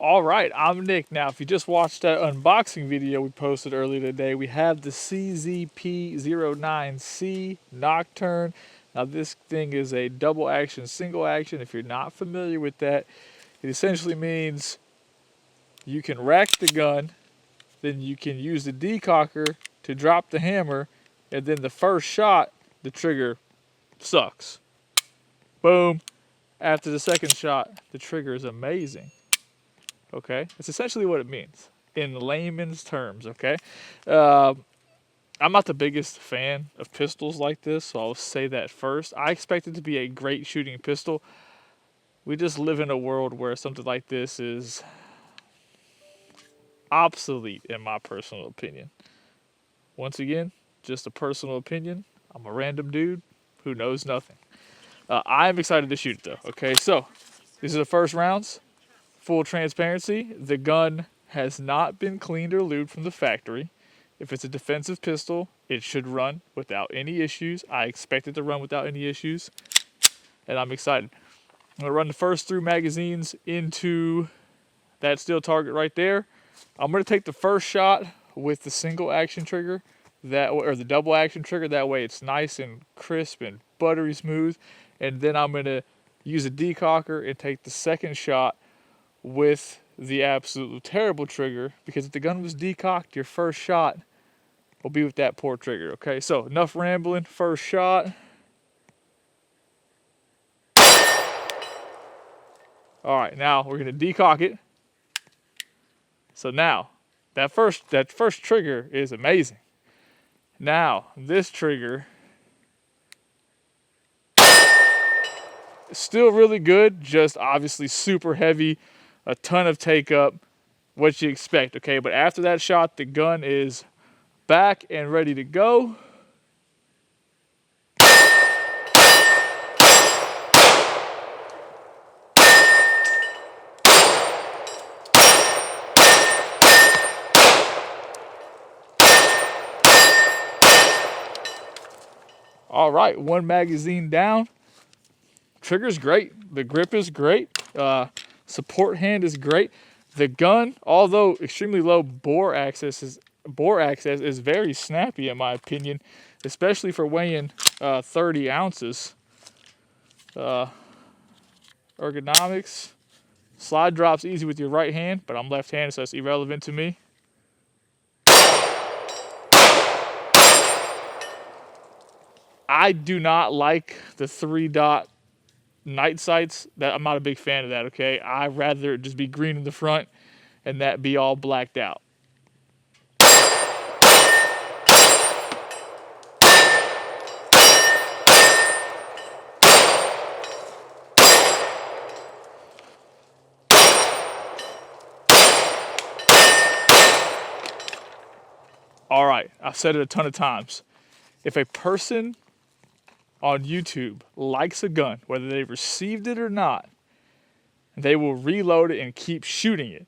All right, I'm Nick. Now, if you just watched that unboxing video we posted earlier today, we have the CZ P-09 C Nocturne. Now, this thing is a double action, single action. If you're not familiar with that, it essentially means you can rack the gun, then you can use the decocker to drop the hammer, and then the first shot, the trigger sucks. Boom. After the second shot, the trigger is amazing. Okay, that's essentially what it means in layman's terms. Okay, I'm not the biggest fan of pistols like this, so I'll say that first. I expect it to be a great shooting pistol. We just live in a world where something like this is obsolete, in my personal opinion. Once again, just a personal opinion. I'm a random dude who knows nothing. I'm excited to shoot it though. Okay, so these are the first rounds. Full transparency, the gun has not been cleaned or lubed from the factory. If it's a defensive pistol, it should run without any issues. I expect it to run without any issues, and I'm excited. I'm going to run the first 3 magazines into that steel target right there. I'm going to take the first shot with the single action trigger, or the double action trigger. That way it's nice and crisp and buttery smooth. And then I'm going to use a decocker and take the second shot with the absolute terrible trigger, because if the gun was decocked, your first shot will be with that poor trigger. Okay, so enough rambling. First shot. All right, now we're gonna decock it. So now that first trigger is amazing. Now this trigger is still really good, just obviously super heavy. A ton of take up, what you expect, okay? But after that shot, the gun is back and ready to go. All right, 1 magazine down. Trigger's great. The grip is great. Support hand is great. The gun, although extremely low bore access is very snappy in my opinion, especially for weighing 30 ounces. Ergonomics, slide drops easy with your right hand, but I'm left-handed, so it's irrelevant to me. I do not like the 3-dot night sights. That I'm not a big fan of that. Okay, I'd rather it just be green in the front and that be all blacked out. All right, I've said it a ton of times. If a person on YouTube likes a gun, whether they received it or not, they will reload it and keep shooting it.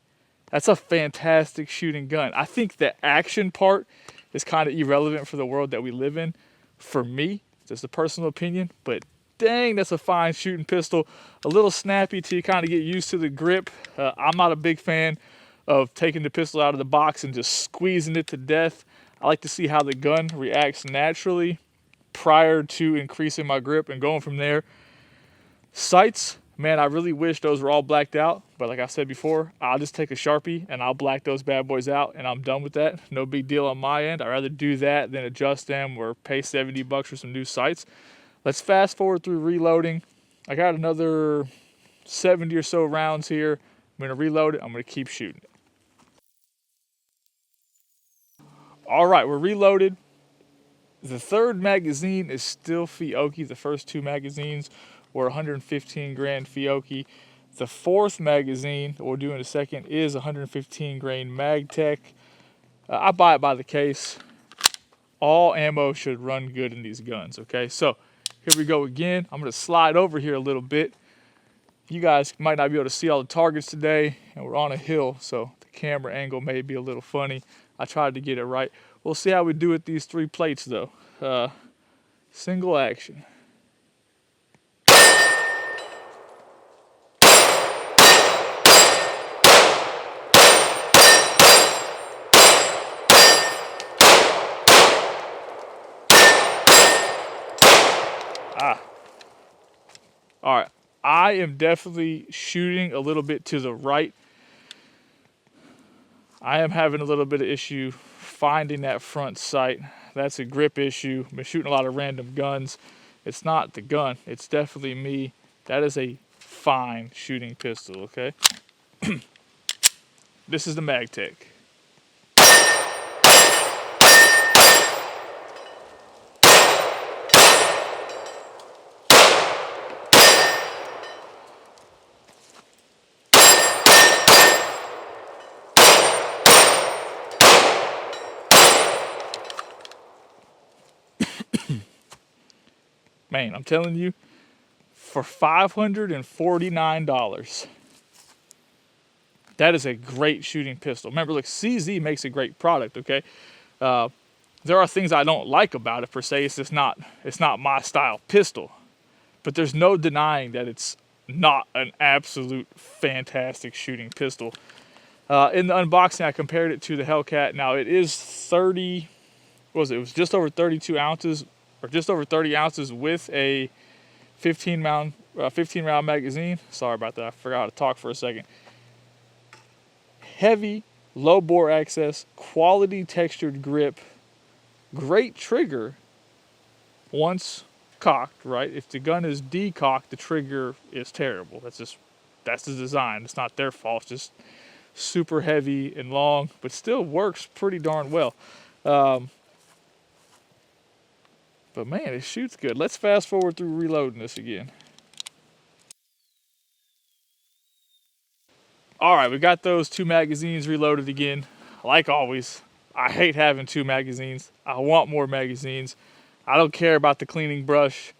That's a fantastic shooting gun. I think the action part is kind of irrelevant for the world that we live in. For me, just a personal opinion, but dang, that's a fine shooting pistol. A little snappy till you kind of get used to the grip. I'm not a big fan of taking the pistol out of the box and just squeezing it to death. I like to see how the gun reacts naturally prior to increasing my grip and going from there. Sights, man, I really wish those were all blacked out, but like I said before, I'll just take a Sharpie and I'll black those bad boys out and I'm done with that. No big deal on my end. I'd rather do that than adjust them or pay $70 for some new sights. Let's fast forward through reloading. I got another 70 or so rounds here. I'm going to reload it. I'm going to keep shooting it. All right, we're reloaded. The 3rd magazine is still Fiocchi. The first 2 magazines were 115 grain Fiocchi. The 4th magazine that we'll do in a second is 115 grain Magtech. I buy it by the case. All ammo should run good in these guns, okay? So here we go again. I'm going to slide over here a little bit. You guys might not be able to see all the targets today, and we're on a hill, so the camera angle may be a little funny. I tried to get it right. We'll see how we do with these 3 plates, though. Single action. All right, I am definitely shooting a little bit to the right. I am having a little bit of issue finding that front sight. That's a grip issue. I've been shooting a lot of random guns. It's not the gun, it's definitely me. That is a fine shooting pistol, okay? This is the MagTech. Man, I'm telling you, for $549, that is a great shooting pistol. Remember, look, CZ makes a great product, okay? There are things I don't like about it per se. It's just not my style pistol. But there's no denying that it's not an absolute fantastic shooting pistol. In the unboxing, I compared it to the Hellcat. Now, it is 30, what was it? It was just over 32 ounces, or just over 30 ounces with a 15 round magazine. Sorry about that. I forgot how to talk for a second. Heavy, low bore access, quality textured grip, great trigger once cocked, right? If the gun is decocked, the trigger is terrible. That's the design. It's not their fault. It's just super heavy and long, but still works pretty darn well. But man, it shoots good. Let's fast forward through reloading this again. All right, we got those 2 magazines reloaded again. Like always, I hate having 2 magazines. I want more magazines. I don't care about the cleaning brush.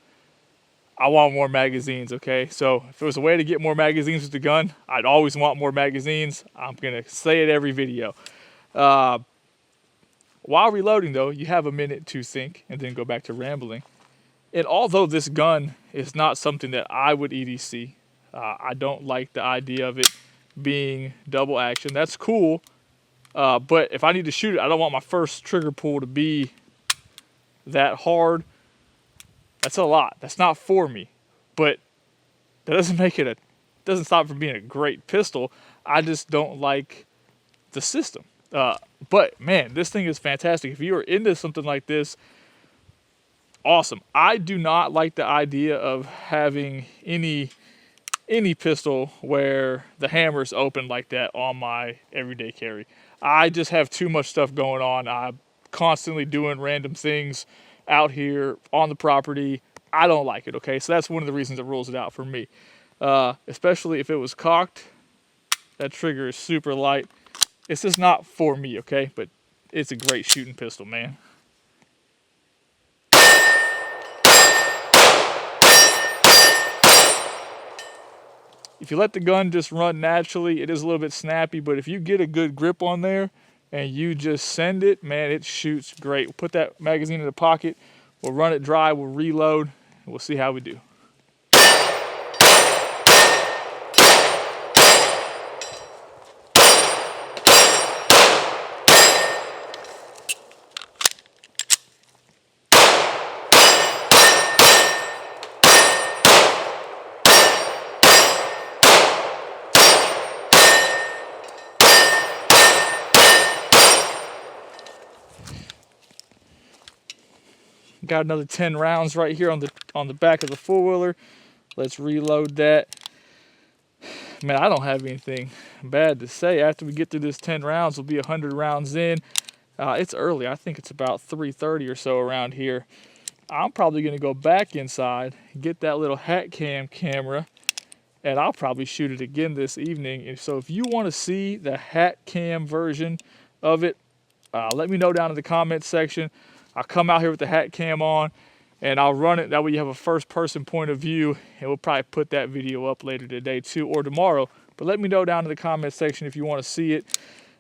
I want more magazines, okay? So if there was a way to get more magazines with the gun, I'd always want more magazines. I'm gonna say it every video. While reloading though, you have a minute to think and then go back to rambling. And although this gun is not something that I would EDC, I don't like the idea of it being double action. That's cool, but if I need to shoot it, I don't want my first trigger pull to be that hard. That's a lot. That's not for me, but that doesn't make it doesn't stop it from being a great pistol. I just don't like the system. But man, this thing is fantastic. If you are into something like this, awesome. I do not like the idea of having any pistol where the hammer's open like that on my everyday carry. I just have too much stuff going on. I'm constantly doing random things out here on the property. I don't like it, okay? So that's one of the reasons it rules it out for me. Especially if it was cocked. That trigger is super light. It's just not for me, okay? But it's a great shooting pistol, man. If you let the gun just run naturally, it is a little bit snappy, but if you get a good grip on there and you just send it, man, it shoots great. We'll put that magazine in the pocket, we'll run it dry, we'll reload, and we'll see how we do. Got another 10 rounds right here on the back of the four-wheeler. Let's reload that. Man, I don't have anything bad to say. After we get through this 10 rounds, we'll be 100 rounds in. It's early. I think it's about 3:30 or so around here. I'm probably going to go back inside, get that little hat cam camera, and I'll probably shoot it again this evening. And so if you want to see the hat cam version of it, let me know down in the comments section. I'll come out here with the hat cam on and I'll run it. That way you have a first person point of view, and we'll probably put that video up later today too, or tomorrow. But let me know down in the comment section if you want to see it.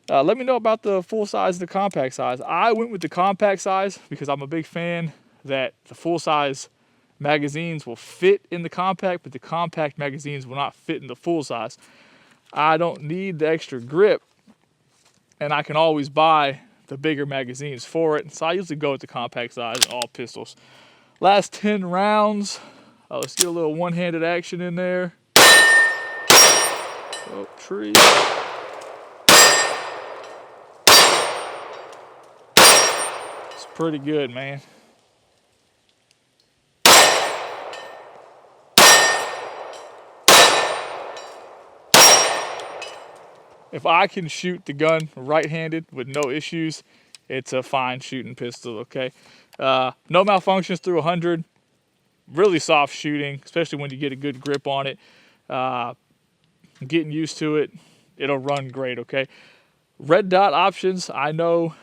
Let me know about the full size and the compact size. I went with the compact size because I'm a big fan that the full size magazines will fit in the compact, but the compact magazines will not fit in the full size. I don't need the extra grip, and I can always buy the bigger magazines for it. So I usually go with the compact size in all pistols. Last 10 rounds, Let's get a little one-handed action in there. Oh, tree. It's pretty good, man. If I can shoot the gun right-handed with no issues, it's a fine shooting pistol, okay? No malfunctions through 100. Really soft shooting, especially when you get a good grip on it. Getting used to it, it'll run great, okay? Red dot options, I know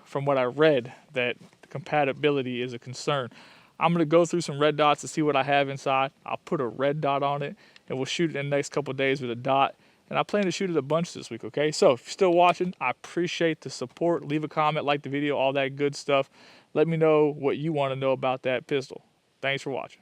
from what I read that compatibility is a concern. I'm going to go through some red dots to see what I have inside. I'll put a red dot on it, and we'll shoot it in the next couple of days with a dot. And I plan to shoot it a bunch this week, okay? So if you're still watching, I appreciate the support. Leave a comment, like the video, all that good stuff. Let me know what you want to know about that pistol. Thanks for watching.